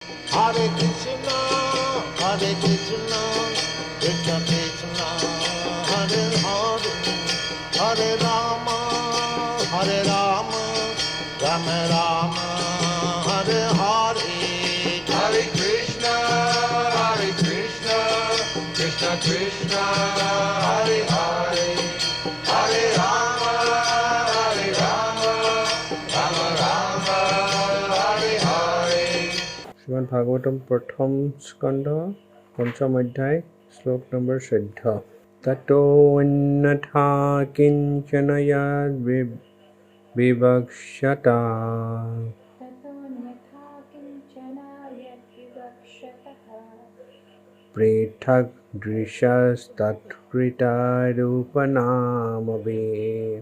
Hare Krishna, Hare Krishna, Krishna Krishna, Hare Hare, Hare Rama, Hare Rama, Rama Rama, Hare Hare. Hare Krishna, Krishna Krishna, Hare Hare, Hare Rama, Rama Rama, Hare Hare. Shrimad Bhagavatam প্রথম স্কন্ধ পঞ্চম অধ্যায় শ্লোক নম্বর 14 ততো অন্যথা কিঞ্চন যদ বিবক্ষ্যতা ततोऽन्यथा किञ्चन यद्विवक्षतः পৃথক দৃশ্যস্তৎকৃতরূপনামবে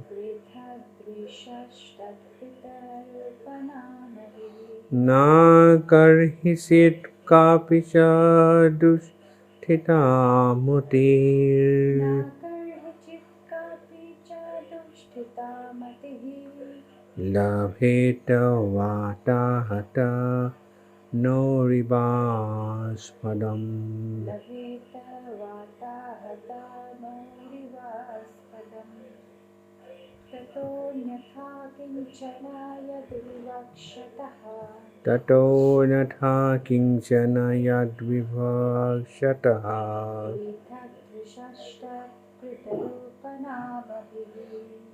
पृथग्दृशस्तत्पितरूपनामहे ন कर्हिषিৎ কাপি চ দুষ্ঠিতা মতির न कर्हिचित् कापि च दुष्टिता मतिः लभेत वाताहत नोरिवास्पदम् लभेत वाताहता नोरिवास्पदम् ततोऽन्यथा किञ्चन यद्विवक्षतः ततो यथा किञ्चन यद्विवक्षतः पृथग्दृशस्तत्कृतरूपनामभिः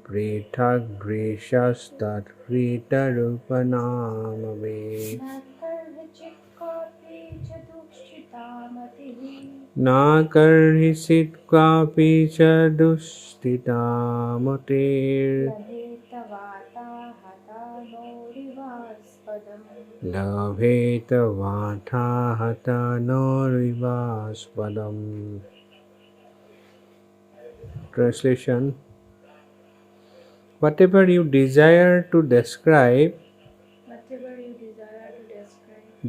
पृथग्दृशस्तत्कृतरूपनामवे न कर्हिचित् कापि च दुष्टिता मतिः न कर्हिषित् कापि च दुष्टिता मतिर् लभेत वाताहता नोरिवास्पदम् लभेत वाताहत नोरिवास्पदम्. Translation: whatever you desire to describe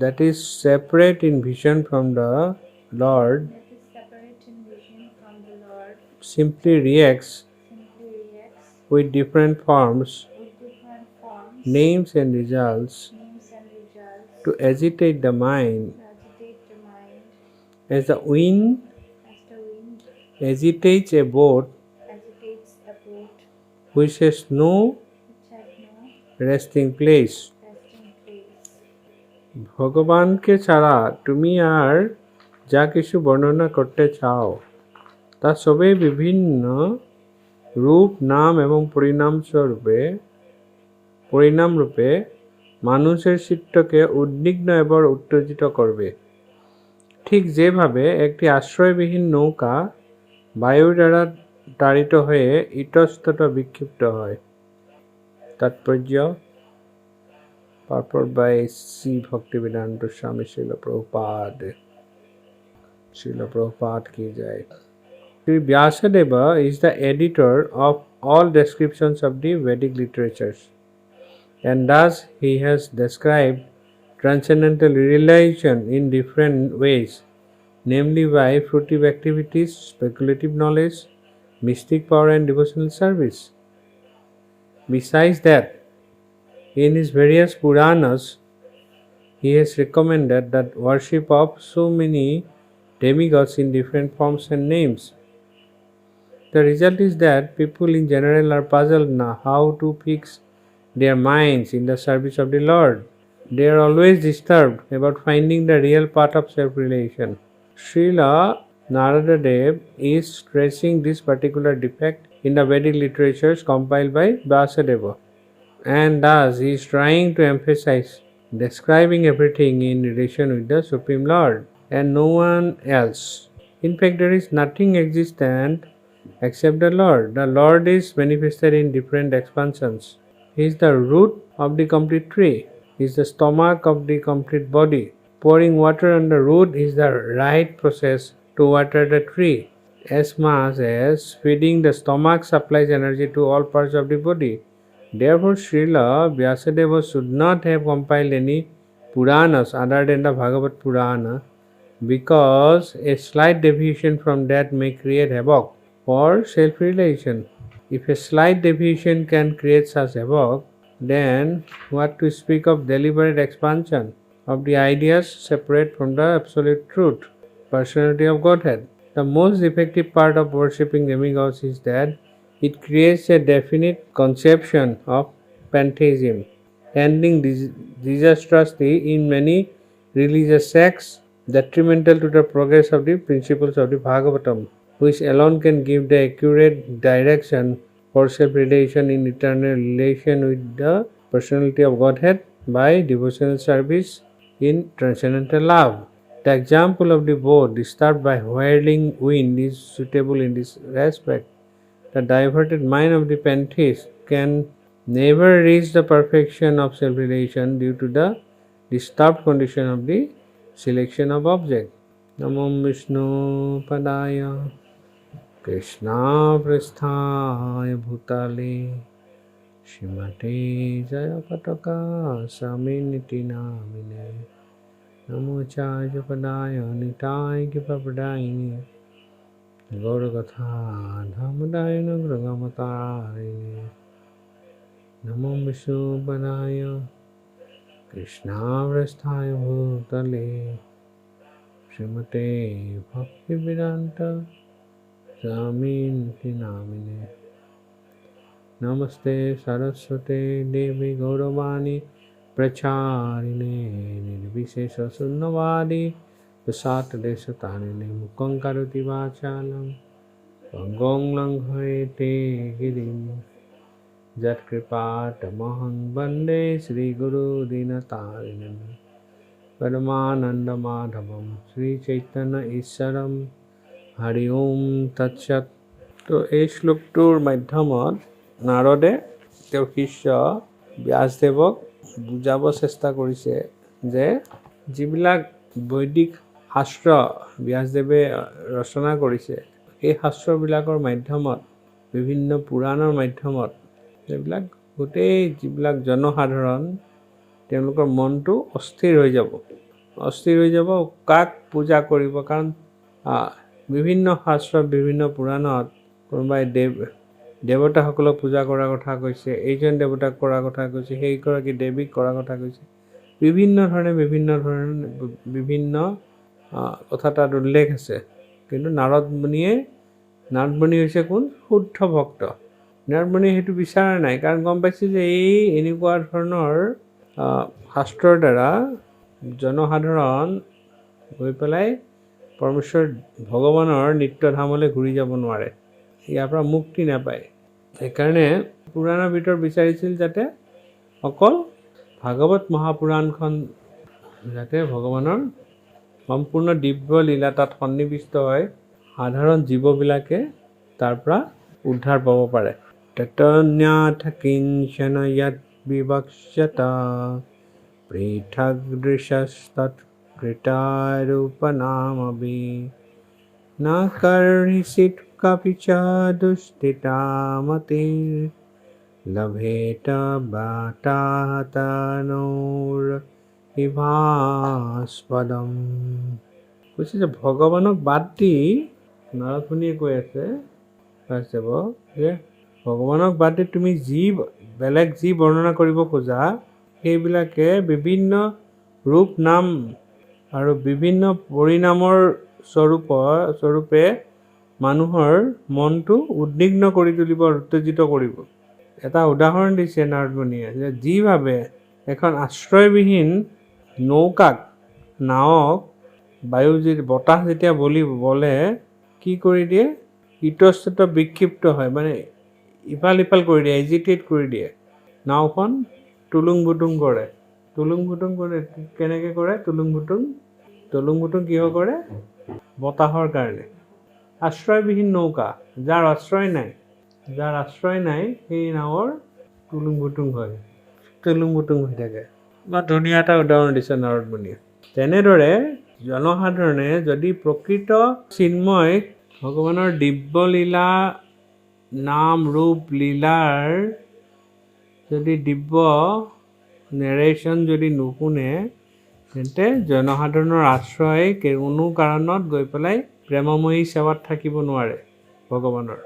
that is separate in vision from the Lord simply reacts with different forms, names and results to agitate the mind as the wind agitates a boat which has no resting place. ভগবানকে ছাড়া তুমি আর যা কিছু বর্ণনা করতে চাও তা সবই বিভিন্ন রূপ, নাম এবং পরিণাম রূপে মানুষের চিত্তকে উদ্বিগ্ন এবং উত্তেজিত করবে। ঠিক যেভাবে একটি আশ্রয়বিহীন নৌকা বায়ু দ্বারা তাড়িত হয়ে ইতস্তত বিক্ষিপ্ত হয়। তাৎপর্য purport by C. Bhaktivedanta Swami Srila Prabhupada. Srila Prabhupada ki jai. Sri Vyasadeva is the editor of all descriptions of the Vedic literatures, and thus he has described transcendental realization in different ways, namely by fruitive activities, speculative knowledge, mystic power and devotional service. Besides that, in his various Puranas, he has recommended that worship of so many demigods in different forms and names. The result is that people in general are puzzled now how to fix their minds in the service of the Lord. They are always disturbed about finding the real path of self-realization. Srila Narada Dev is stressing this particular defect in the Vedic literatures compiled by Vyasadeva, and thus he is trying to emphasize describing everything in relation with the Supreme Lord and no one else. In fact, there is nothing existent except the Lord. The Lord is manifested in different expansions. He is the root of the complete tree. He is the stomach of the complete body. Pouring water on the root is the right process to water the tree, as much as feeding the stomach supplies energy to all parts of the body. Therefore, Srila Vyasadeva should not have compiled any Puranas other than the Bhagavad Purana, because a slight deviation from that may create havoc for self-realization. If a slight deviation can create such havoc, then what to speak of deliberate expansion? of the ideas separate from the absolute truth, personality of Godhead. The most effective part of worshipping demigods is that it creates a definite conception of pantheism, ending disastrously in many religious sects, detrimental to the progress of the principles of the Bhagavatam, which alone can give the accurate direction for self-realization in eternal relation with the personality of Godhead by devotional service in transcendental love. The example of the boat disturbed by whirling wind is suitable in this respect. The diverted mind of the pantheist can never reach the perfection of self-realization due to the disturbed condition of the selection of object. Namo Vishnu Padaya Krishna Prasthaya Bhutale Shrimate Jayapataka Saminiti Namine Namo Acharya Padaya Nitai Kipapadayini Gaurakatha Dhammadayana Gragamatayini Namo Vishnu Padaya Krishna Prasthaya Bhutale Srimate Bhaktivedanta Swaminiti Namine Namaste Saraswate Devi Gauravani Pracharine Nirvishesha Sunnavadi Vasat Desatarine Mukhaṁ Karoti Vachalam Vangong Langhayate Girim Jat Kripatamahang Bande Sri Guru Dinatarinam Paramananda Madhavam Sri Chaitanya Isaram Hari Om Tat Sat. তো এই শ্লোকটোৰ মাধ্যমত নাৰদে তেওঁৰ শিষ্য ব্যাসদেৱক বুজাব চেষ্টা কৰিছে যে যিবিলাক বৈদিক শাস্ত্ৰ ব্যাসদেৱে ৰচনা কৰিছে এই শাস্ত্ৰবিলাকৰ মাধ্যমত বিভিন্ন পুৰাণৰ মাধ্যমত এইবিলাক গোটেই যিবিলাক জনসাধাৰণ তেওঁলোকৰ মনটো অস্থিৰ হৈ যাব কাক পূজা কৰিব কাৰণ বিভিন্ন শাস্ত্ৰ বিভিন্ন পুৰাণত কোনোবাই দেৱতাসকলক পূজা কৰাৰ কথা কৈছে এইজন দেৱতাক কৰাৰ কথা কৈছে সেইগৰাকী দেৱীক কৰাৰ কথা কৈছে বিভিন্ন কথা তাত উল্লেখ আছে কিন্তু নাৰদ মুনি হৈছে কোন শুদ্ধ ভক্ত নাৰদ মুনিয়ে সেইটো বিচৰা নাই কাৰণ গম পাইছে যে এই এনেকুৱা ধৰণৰ শাস্ত্ৰৰ দ্বাৰা জনসাধাৰণ গৈ পেলাই পৰমেশ্বৰ ভগৱানৰ নিত্যধামলৈ ঘূৰি যাব নোৱাৰে ইয়াৰ পৰা মুক্তি নাপায় সেইকাৰণে পুৰাণৰ ভিতৰত বিচাৰিছিল যাতে অকল ভাগৱত মহাপুৰাণখন যাতে ভগৱানৰ সম্পূৰ্ণ দিব্য লীলা তাত সন্নিৱিষ্ট হয় সাধাৰণ জীৱবিলাকে তাৰ পৰা উদ্ধাৰ পাব পাৰে ততন্যাথ কিঞ্চন য়ৎ বিবক্ষ্যতা পৃথক দৃশ্যস্তৎ কৃতাৰূপনামবি ন কৰ্হিষিত কপিচ দুষ্টিতামতিৰ লভেত বাতাহতনোৰ ইভাস্পদম কৈছে যে ভগৱানক বাদ দি নাৰদ মুনিয়ে কৈ আছে যে ভগৱানক বাদ দি তুমি বেলেগ যি বৰ্ণনা কৰিব খোজা সেইবিলাকে বিভিন্ন ৰূপ নাম আৰু বিভিন্ন পৰিণামৰ স্বৰূপে মানুহৰ মনটো উদ্বিগ্ন কৰি তুলিব উত্তেজিত কৰিব এটা উদাহৰণ দিছে নাৰদ মুনিয়ে যে যিভাৱে এখন আশ্ৰয়বিহীন নাৱক বতাহ যেতিয়া বলে কি কৰি দিয়ে ইতস্তত বিক্ষিপ্ত হয় মানে ইফাল ইফাল কৰি দিয়ে এজিটেট কৰি দিয়ে নাওখন তুলুং ভুতুং কৰে কেনেকৈ কৰে তুলুং ভুতুং কিয় কৰে বতাহৰ কাৰণে আশ্ৰয়বিহীন নৌকা যাৰ আশ্ৰয় নাই সেই নাৱৰ তুলুং ভুতুং হৈ থাকে বা ধুনীয়া এটা উদাহৰণ দিছে নাৰদ মুনিয়ে তেনেদৰে জনসাধাৰণে যদি প্ৰকৃত চিন্ময় ভগৱানৰ দিব্য লীলা নাম ৰূপ লীলাৰ যদি দিব্য নেৰেশ্যন যদি নুশুনে তেন্তে জনসাধাৰণৰ আশ্ৰয় কোনো কাৰণত গৈ পেলাই প্ৰেমময়ী সেৱাত থাকিব নোৱাৰে ভগৱানৰ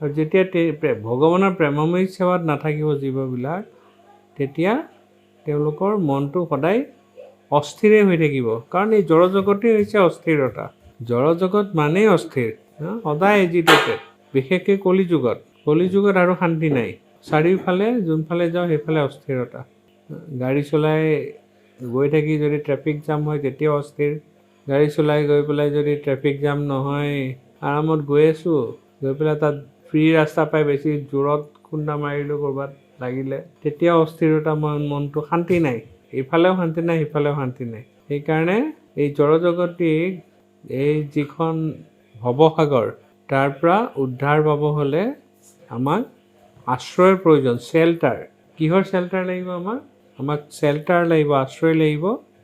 আৰু যেতিয়া ভগৱানৰ প্ৰেমময়ী সেৱাত নাথাকিব জীৱবিলাক তেতিয়া তেওঁলোকৰ মনটো সদায় অস্থিৰেই হৈ থাকিব, কাৰণ এই জড়জগতেই হৈছে অস্থিৰতা। জড়জগত মানেই অস্থিৰ, সদায় এজিটেটেড, বিশেষকৈ কলিযুগত আৰু শান্তি নাই। চাৰিওফালে যোনফালে যাওঁ সেইফালে অস্থিৰতা। গাড়ী চলাই গৈ থাকি যদি ট্ৰেফিক জাম হয় তেতিয়াও অস্থিৰ। গাড়ী চলাই গৈ পেলাই যদি ট্ৰেফিক জাম নহয়, আৰামত গৈ আছোঁ, গৈ পেলাই তাত ফ্ৰী ৰাস্তা পাই বেছি জোৰত খুন্দা মাৰিলোঁ ক'ৰবাত লাগিলে, তেতিয়াও অস্থিৰতা, মনটো শান্তি নাই। ইফালেও শান্তি নাই, সিফালেও শান্তি নাই। সেইকাৰণে এই জড়জগতিক, এই যিখন ভৱসাগৰ, তাৰ পৰা উদ্ধাৰ পাব হ'লে আমাক আশ্ৰয়ৰ প্ৰয়োজন, শ্বেল্টাৰ। কিহৰ শ্বেল্টাৰ লাগিব আমাক শ্বেল্টাৰ লাগিব, আশ্ৰয় লাগিব,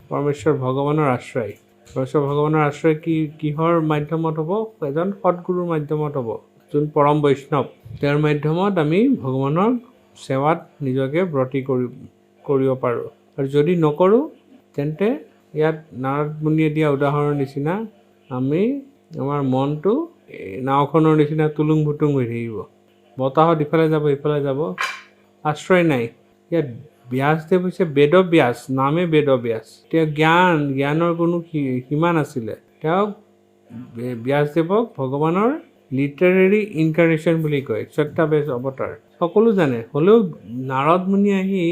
পৰমেশ্বৰ ভগৱানৰ আশ্ৰয়। পৰমেশ্বৰ ভগৱানৰ আশ্ৰয় কিহৰ মাধ্যমত হ'ব? এজন সৎগুৰুৰ মাধ্যমত হ'ব, যোন পৰম বৈষ্ণৱ। তেওঁৰ মাধ্যমত আমি ভগৱানৰ সেৱাত নিজকে ব্ৰতী কৰিব পাৰোঁ। আৰু যদি নকৰোঁ তেন্তে ইয়াত নাৰদ মুনিয়ে দিয়া উদাহৰণৰ নিচিনা আমাৰ মনটো নাওখনৰ নিচিনা তুলুং ভুতুং হৈ থাকিব, বতাহত ইফালে যাব ইফালে যাব, আশ্ৰয় নাই। ইয়াত ব্যাসদেৱ হৈছে বেদব্যাস, নামে বেদব্যাস। তেওঁ জ্ঞানৰ কোনো সীমা নাছিলে। তেওঁক ব্যাসদেৱক ভগৱানৰ লিটাৰেৰী ইনকাৰ্নেশ্যন বুলি কয়, সত্যাবেশ অৱতাৰ। সকলো জানে, হ'লেও নাৰদ মুনি আহি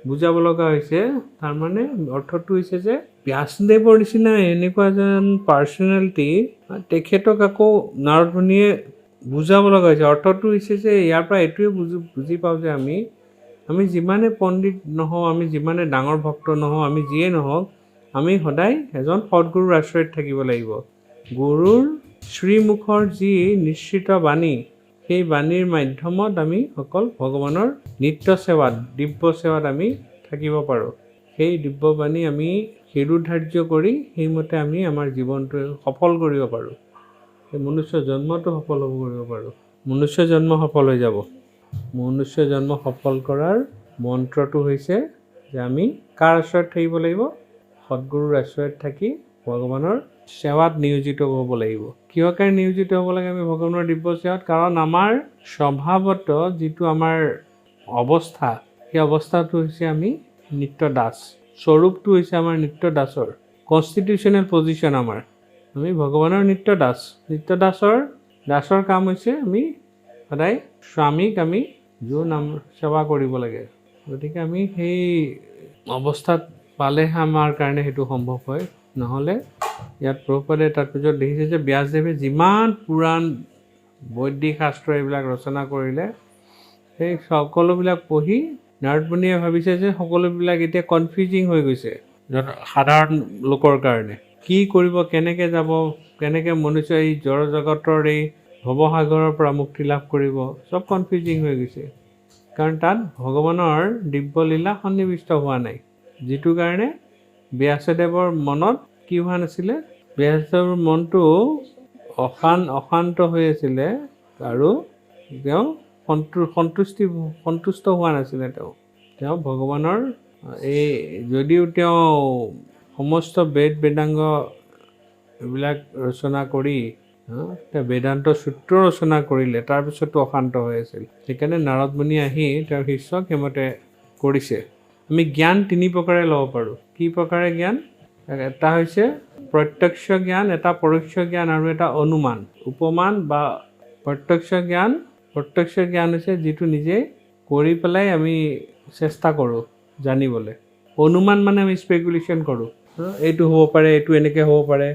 বুজাব লগা হৈছে। তাৰমানে অৰ্থটো হৈছে যে ব্যাসদেৱৰ নিচিনা এনেকুৱা এজন পাৰ্চনেলিটি, তেখেতক আকৌ নাৰদ মুনিয়ে বুজাব লগা হৈছে। অৰ্থটো হৈছে যে ইয়াৰ পৰা এইটোৱে বুজি পাওঁ যে আমি যিমানে পণ্ডিত নহওঁ, আমি যিমানে ডাঙৰ ভক্ত নহওঁ, আমি যিয়ে নহওক, আমি সদায় এজন সৎগুৰুৰ আশ্ৰয়ত থাকিব লাগিব। গুৰুৰ শ্ৰীমুখৰ যি নিশ্চিত বাণী, সেই বাণীৰ মাধ্যমত আমি অকল ভগৱানৰ নিত্য সেৱাত, দিব্য সেৱাত আমি থাকিব পাৰোঁ। সেই দিব্য বাণী আমি শিৰোধাৰ্য কৰি সেইমতে আমি আমাৰ জীৱনটো সফল কৰিব পাৰোঁ। সেই মনুষ্য জন্মটো সফল কৰিব পাৰোঁ। মনুষ্য জন্ম সফল হৈ যাব। মনুষ্য জন্ম সফল কৰাৰ মন্ত্ৰটো হৈছে যে আমি কাৰ আশ্ৰয়ত থাকিব লাগিব? সৎগুৰুৰ আশ্ৰয়ত থাকি ভগৱানৰ সেৱাত নিয়োজিত হ'ব লাগিব। কিহৰ কাৰণে নিয়োজিত হ'ব লাগে আমি ভগৱানৰ দিব্য সেৱাত? কাৰণ আমাৰ স্বভাৱত যিটো আমাৰ অৱস্থা, সেই অৱস্থাটো হৈছে আমি নিত্য দাস। স্বৰূপটো হৈছে আমাৰ নিত্য দাসৰ, কনষ্টিটিউচনেল পজিশ্যন আমাৰ। আমি ভগৱানৰ নিত্য দাসৰ কাম হৈছে আমি সদায় স্বামীক আমি সেৱা কৰিব লাগে। গতিকে আমি সেই অৱস্থাত পালেহে আমাৰ কাৰণে সেইটো সম্ভৱ হয়। নহ'লে ইয়াত প্ৰভুপাদে তাৰপিছত দেখিছে যে ব্যাসদেৱে যিমান পুৰাণ বৈদিক শাস্ত্ৰ এইবিলাক ৰচনা কৰিলে, সেই সকলোবিলাক পঢ়ি নাৰদ মুনিয়ে ভাবিছে যে সকলোবিলাক এতিয়া কনফিউজিং হৈ গৈছে সাধাৰণ লোকৰ কাৰণে। কি কৰিব, কেনেকৈ যাব, কেনেকৈ মনুষ্য এই জড় জগতৰ এই ভৱসাগৰৰ পৰা মুক্তি লাভ কৰিব, চব কনফিউজিং হৈ গৈছে। কাৰণ তাত ভগৱানৰ দিব্য লীলা সন্নিৱিষ্ট হোৱা নাই, যিটো কাৰণে ব্যাসদেৱৰ মনত কি হোৱা নাছিলে? ব্যাসদেৱৰ মনটো অশান্ত হৈ আছিলে আৰু তেওঁ সন্তুষ্ট হোৱা নাছিলে। তেওঁ ভগৱানৰ যদিও তেওঁ সমস্ত বেদাংগ এইবিলাক ৰচনা কৰি তেওঁ বেদান্ত সূত্ৰ ৰচনা কৰিলে, তাৰপিছতো অশান্ত হৈ আছিল। সেইকাৰণে নাৰদ মুনি আহি তেওঁৰ শিষ্যক সেইমতে কৰিছে। আমি জ্ঞান 3 প্ৰকাৰে ল'ব পাৰোঁ। কি প্ৰকাৰে জ্ঞান? এটা হৈছে প্ৰত্যক্ষ জ্ঞান, এটা পৰোক্ষ জ্ঞান আৰু এটা অনুমান। উপমান বা প্ৰত্যক্ষ জ্ঞান হৈছে যিটো নিজে কৰি পেলাই আমি চেষ্টা কৰোঁ জানিবলৈ। অনুমান মানে আমি স্পেকুলেশ্যন কৰোঁ, এইটো হ'ব পাৰে, এইটো এনেকৈ হ'ব পাৰে।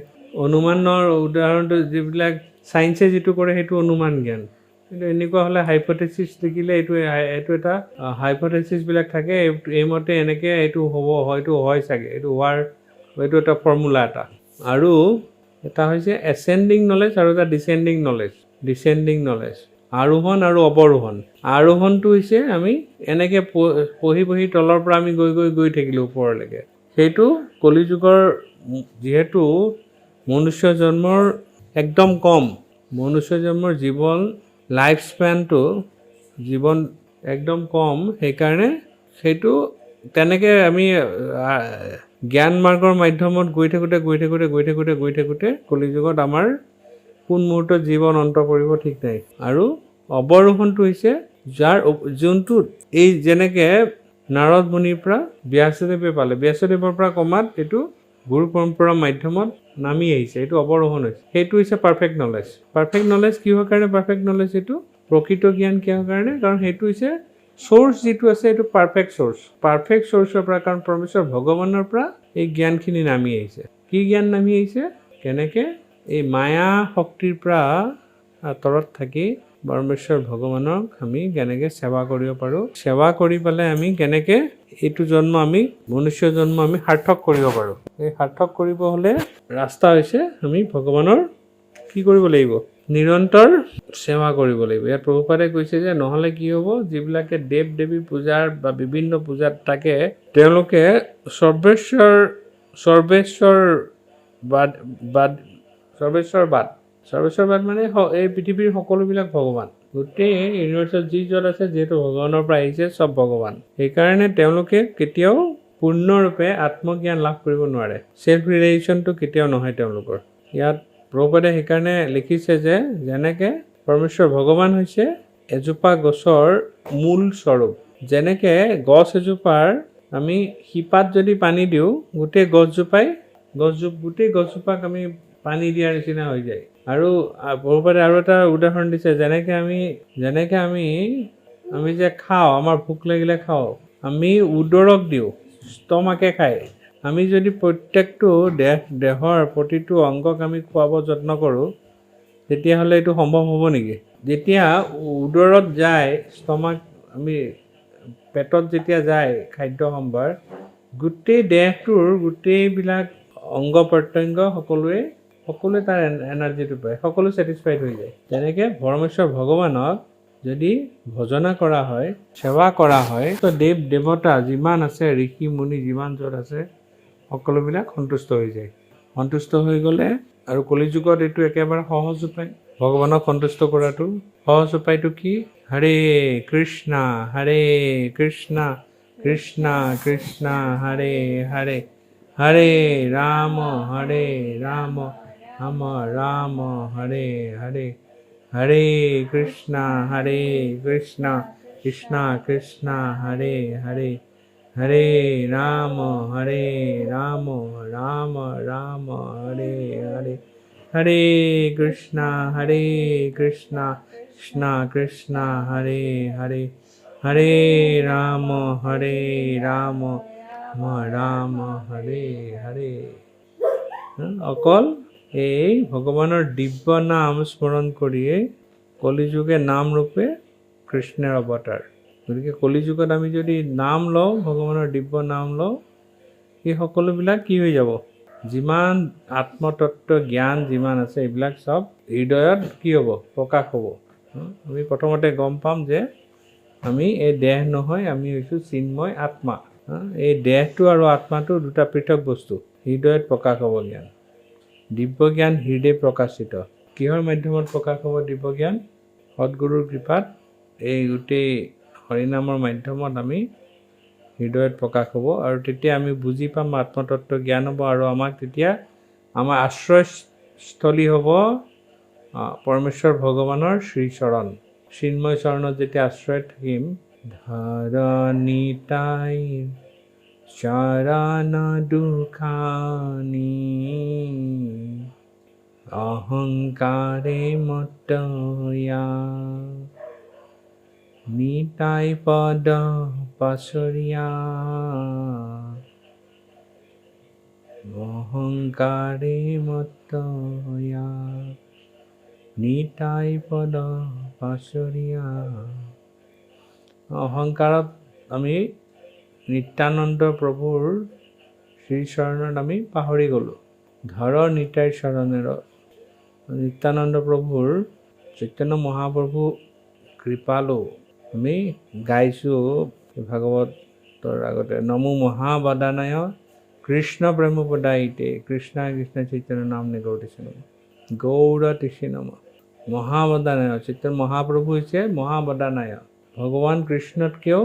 অনুমানৰ উদাহৰণটো যিবিলাক চায়েন্সে যিটো কৰে সেইটো অনুমান জ্ঞান। কিন্তু এনেকুৱা হ'লে হাইপথেচিছ লিখিলে এইটো এটা হাইপথেচিছবিলাক থাকে, এইমতে এনেকৈ এইটো হ'ব, হয়তো হয় চাগে, এইটো এটা ফৰ্মুলা এটা। আৰু এটা হৈছে এচেণ্ডিং নলেজ আৰু এটা ডিচেণ্ডিং নলেজ। আৰোহণ আৰু অৱৰোহণ। আৰোহণটো হৈছে আমি এনেকৈ পঢ়ি তলৰ পৰা আমি গৈ থাকিলোঁ ওপৰলৈকে। সেইটো কলিযুগৰ যিহেতু মনুষ্য জন্মৰ একদম কম, মনুষ্য জন্মৰ লাইফ স্পেনটো একদম কম, সেইকাৰণে সেইটো তেনেকৈ আমি জ্ঞান মাৰ্গৰ মাধ্যমত গৈ থাকোঁতে কলিযুগত আমাৰ কোন মুহূৰ্তত জীৱন অন্ত পৰিব ঠিক নাই। আৰু অৱৰোহণটো হৈছে যোনটো এই যেনেকৈ নাৰদ মুনিৰ পৰা ব্যাসদেৱে পালে, ব্যাসদেৱৰ পৰা ক্ৰমাৎ এইটো গুৰু পৰম্পৰাৰ মাধ্যমত নামি আহিছে, এইটো অৱৰোহণ হৈছে। সেইটো হৈছে পাৰফেক্ট নলেজ। পাৰফেক্ট নলেজ কিহৰ কাৰণে পাৰফেক্ট নলেজ? এইটো প্ৰকৃত জ্ঞান কিহৰ কাৰণে? কাৰণ সেইটো হৈছে চ'ৰ্চ যিটো আছে এইটো পাৰফেক্ট চ'ৰ্চ। পাৰফেক্ট চ'ৰ্চৰ পৰা, কাৰণ পৰমেশ্বৰ ভগৱানৰ পৰা এই জ্ঞানখিনি নামি আহিছে। কি জ্ঞান নামি আহিছে? কেনেকৈ এই মায়া শক্তিৰ পৰা আঁতৰত থাকি পৰমেশ্বৰ ভগৱানক আমি কেনেকৈ সেৱা কৰিব পাৰোঁ, সেৱা কৰি পেলাই আমি কেনেকৈ এইটো জন্ম আমি মনুষ্য জন্ম আমি সাৰ্থক কৰিব পাৰোঁ। এই সাৰ্থক কৰিব হ'লে ৰাস্তা হৈছে আমি ভগৱানৰ কি কৰিব লাগিব? নিৰন্তৰ সেৱা কৰিব লাগিব। ইয়াত প্ৰভুপাদে কৈছে যে নহ'লে কি হ'ব, যিবিলাকে দেৱ দেৱী পূজাৰ বা বিভিন্ন পূজাত থাকে তেওঁলোকে সৰ্বেশ্বৰবাদ মানে এই পৃথিৱীৰ সকলোবিলাক ভগৱান, গোটেই ইউনিভাৰ্চত যি য'ত আছে যিহেতু ভগৱানৰ পৰা আহিছে চব ভগৱান। সেইকাৰণে তেওঁলোকে কেতিয়াও পূৰ্ণৰূপে আত্মজ্ঞান লাভ কৰিব নোৱাৰে। চেল্ফ ৰিয়েলাইজেশ্যনটো কেতিয়াও নহয় তেওঁলোকৰ। ইয়াত প্ৰভুপাদে সেইকাৰণে লিখিছে যে যেনেকৈ পৰমেশ্বৰ ভগৱান হৈছে এজোপা গছৰ মূল স্বৰূপ। যেনেকৈ গছ এজোপাৰ আমি শিপাত যদি পানী দিওঁ গোটেই গছজোপাক আমি পানী দিয়াৰ নিচিনা হৈ যায়। আৰু প্ৰভুপাদে আৰু এটা উদাহৰণ দিছে, যেনেকৈ আমি যে খাওঁ, আমাৰ ভোক লাগিলে খাওঁ, আমি উদৰক দিওঁ, ষ্টমাকে খায়। আমি যদি প্ৰত্যেকটো দেহৰ প্ৰতিটো অংগক আমি খুৱাব যত্ন কৰোঁ তেতিয়াহ'লে এইটো সম্ভৱ হ'ব নেকি? যেতিয়া উদৰত যায়, আমি পেটত যেতিয়া যায় খাদ্য সম্ভাৰ, গোটেই দেহটোৰ গোটেইবিলাক অংগ প্ৰত্যংগ সকলোৱে তাৰ এনাৰ্জিটো পায়, সকলো ছেটিছফাইড হৈ যায়। তেনেকৈ পৰমেশ্বৰ ভগৱানক যদি ভজনা কৰা হয়, সেৱা কৰা হয়, তো দেৱ দেৱতা যিমান আছে, ঋষি মুনি যিমান য'ত আছে সকলোবিলাক সন্তুষ্ট হৈ যায়। সন্তুষ্ট হৈ গ'লে আৰু কলিযুগত এইটো একেবাৰে সহজ উপায় ভগৱানক সন্তুষ্ট কৰাটো। সহজ উপায়টো কি? হৰে কৃষ্ণ কৃষ্ণ কৃষ্ণ হৰে হৰে, হৰে ৰাম ৰাম ৰাম হৰে হৰে, হৰে কৃষ্ণ কৃষ্ণ কৃষ্ণ হৰে হৰে, হৰে ৰাম ৰাম ৰাম হৰে হৰে, হৰে কৃষ্ণ কৃষ্ণ কৃষ্ণ হৰে হৰে, হৰে ৰাম ৰাম ৰাম হৰে হৰে। অকল এই ভগৱানৰ দিব্য নাম স্মৰণ কৰিয়েই কলিযুগে নাম ৰূপে কৃষ্ণৰ অৱতাৰ। গতিকে কলিযুগত আমি যদি নাম লওঁ, ভগৱানৰ দিব্য নাম লওঁ, এই সকলোবিলাক কি হৈ যাব? যিমান আত্মতত্ত্ব জ্ঞান যিমান আছে এইবিলাক চব হৃদয়ত কি হ'ব? প্ৰকাশ হ'ব। আমি প্ৰথমতে গম পাম যে আমি এই দেহ নহয়, আমি হৈছোঁ চিন্ময় আত্মা। এই দেহটো আৰু আত্মাটো দুটা পৃথক বস্তু। হৃদয়ত প্ৰকাশ হ'ব জ্ঞান। দিব্য জ্ঞান হৃদয় প্ৰকাশিত। কিহৰ মাধ্যমত প্ৰকাশ হ'ব দিব্য জ্ঞান? সদ্গুৰুৰ কৃপাত এই গোটেই হৰিনামৰ মাধ্যমত আমি হৃদয়ত প্ৰকাশ হ'ব, আৰু তেতিয়া আমি বুজি পাম, আত্মতত্ত্ব জ্ঞান হ'ব, আৰু আমাক তেতিয়া আমাৰ আশ্ৰয়স্থলী হ'ব পৰমেশ্বৰ ভগৱানৰ শ্ৰীচৰণ। চিন্ময় চৰণত যেতিয়া আশ্ৰয়ত থাকিম, ধৰণিতাই চৰণ দুখানি অহংকাৰে মতয়া, নিতাই পদ পাশৰিয়া অহংকাৰে মতয়া, নিতাই পদ পাশৰিয়া। অহংকাৰত আমি নিত্যানন্দ প্ৰভুৰ শ্ৰীচৰণত আমি পাহৰি গ'লোঁ। ধৰ নিতাইৰ চৰণেৰ, নিত্যানন্দ প্ৰভুৰ চৈতন্য মহাপ্ৰভু কৃপালু আমি গাইছোঁ ভাগৱতৰ আগতে, নমো মহাবদানায় কৃষ্ণ প্ৰেম পদায়িতে, কৃষ্ণ কৃষ্ণ চৈতন্য নাম নিগৌতিছে নম, গৌৰ তিছে নম। মহাবদানায়, চৈতন্য মহাপ্ৰভু হৈছে মহাবদানায়, ভগৱান কৃষ্ণতকৈও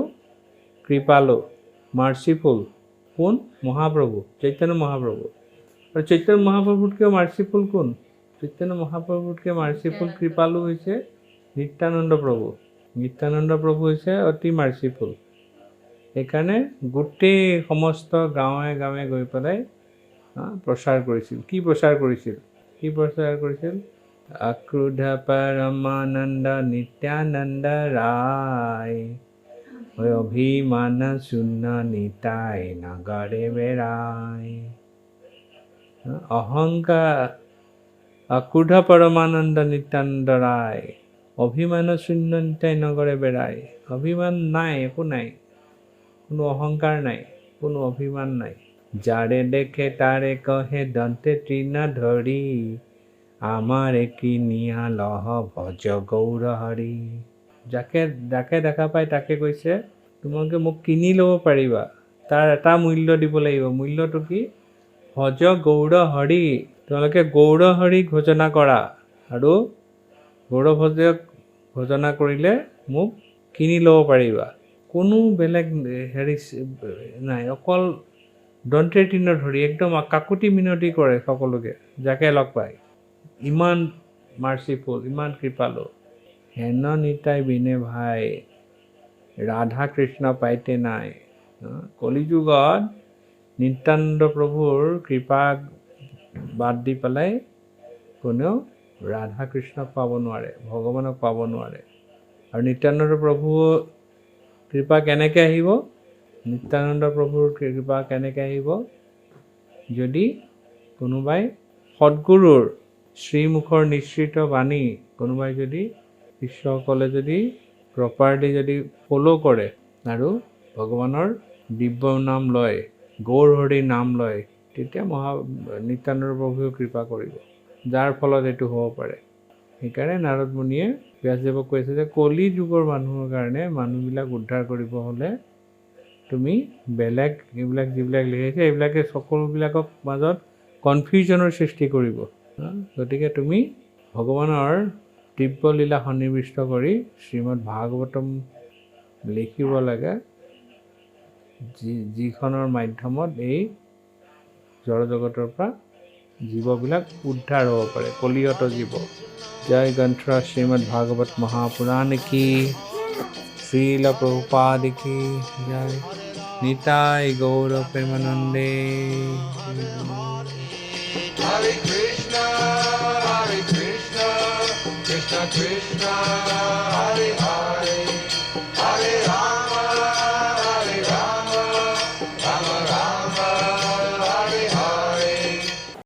কৃপালু, মাৰ্চিফুল। কোন? মহাপ্ৰভু, চৈতন্য মহাপ্ৰভু। আৰু চৈতন্য মহাপ্ৰভুতকৈও মাৰ্চিফুল কোন? চৈতন্য মহাপ্ৰভুতকৈ মাৰ্চিফুল কৃপালু হৈছে নিত্যানন্দ প্ৰভু। নিত্যানন্দ প্ৰভু হৈছে অতি মাৰ্চিফুল। সেইকাৰণে গোটেই সমস্ত গাঁৱে গাঁৱে গৈ পেলাই প্ৰচাৰ কৰিছিল। কি প্ৰচাৰ কৰিছিল? আক্ৰোধ পৰমানন্দ নিত্যানন্দ ৰায়, অভিমান শূন্য নিতাই নগৰে বেড়ায়। অহংকাৰ আক্ৰোধ পৰমানন্দ নিত্যানন্দ ৰায়, অভিমান শূন্য নিতাই নগৰে বেড়ায়। অভিমান নাই, একো নাই, কোনো অহংকাৰ নাই, কোনো অভিমান নাই। যাৰে দেখে তাৰে কহে দন্তে তৃণ ধৰি, আমাৰে কিনিয়া লহ ভজ গৌৰ হৰি। যাকে দেখা পায় তাকে কৈছে তোমালোকে মোক কিনি ল'ব পাৰিবা, তাৰ এটা মূল্য দিব লাগিব। মূল্যটো কি? ভজ গৌৰ হৰি, তোমালোকে গৌৰ হৰিক ভজনা কৰা, আৰু গৌৰভজক ভজনা কৰিলে মোক কিনি ল'ব পাৰিবা। কোনো বেলেগ হেৰি নাই, অকল দন্তে তৃণ ধৰি একদম কাকুতি মিনতি কৰে সকলোকে যাকে লগ পায়। ইমান মাৰ্চিফুল, ইমান কৃপালু। হেন নিতাই বিনে ভাই, ৰাধা কৃষ্ণ পাইতে নাই। কলিযুগত নিত্যানন্দ প্ৰভুৰ কৃপা বাদ দি পেলাই কোনেও ৰাধা কৃষ্ণক পাব নোৱাৰে, ভগৱানক পাব নোৱাৰে। আৰু নিত্যানন্দ প্ৰভুৰ কৃপা কেনেকৈ আহিব? নিত্যানন্দ প্ৰভুৰ কৃপা কেনেকৈ আহিব? যদি কোনোবাই সদ্গুৰুৰ শ্ৰীমুখৰ নিশ্চিত বাণী কোনোবাই যদি, শিষ্যসকলে যদি প্ৰপাৰলি যদি ফ'ল' কৰে আৰু ভগৱানৰ দিব্য নাম লয়, গৌৰ হৰিৰ নাম লয়, তেতিয়া নিত্যানন্দ প্ৰভুৱেও কৃপা কৰিব, যাৰ ফলত এইটো হ'ব পাৰে। সেইকাৰণে নাৰদ মুনিয়ে ব্যাসদেৱক কৈছে যে কলি যুগৰ মানুহৰ কাৰণে, মানুহবিলাক উদ্ধাৰ কৰিব হ'লে তুমি বেলেগ এইবিলাক যিবিলাক লিখিছে এইবিলাকে সকলোবিলাকক মাজত কনফিউজনৰ সৃষ্টি কৰিব। গতিকে তুমি ভগৱানৰ দিব্য লীলা সন্নিৱিষ্ট কৰি শ্ৰীমদ ভাগৱতম লিখিব লাগে, যিখনৰ মাধ্যমত এই জড়জগতৰ পৰা জীৱবিলাক উদ্ধাৰ হ'ব পাৰে, কলিয়ত জীৱ। জয় গ্ৰন্থ শ্ৰীমদ ভাগৱত মহাপুৰাণ কি, শ্ৰীল প্ৰভুপাদ কি জয়। Nitai Gaur প্ৰেমানন্দে। Hare Krishna, Krishna Krishna,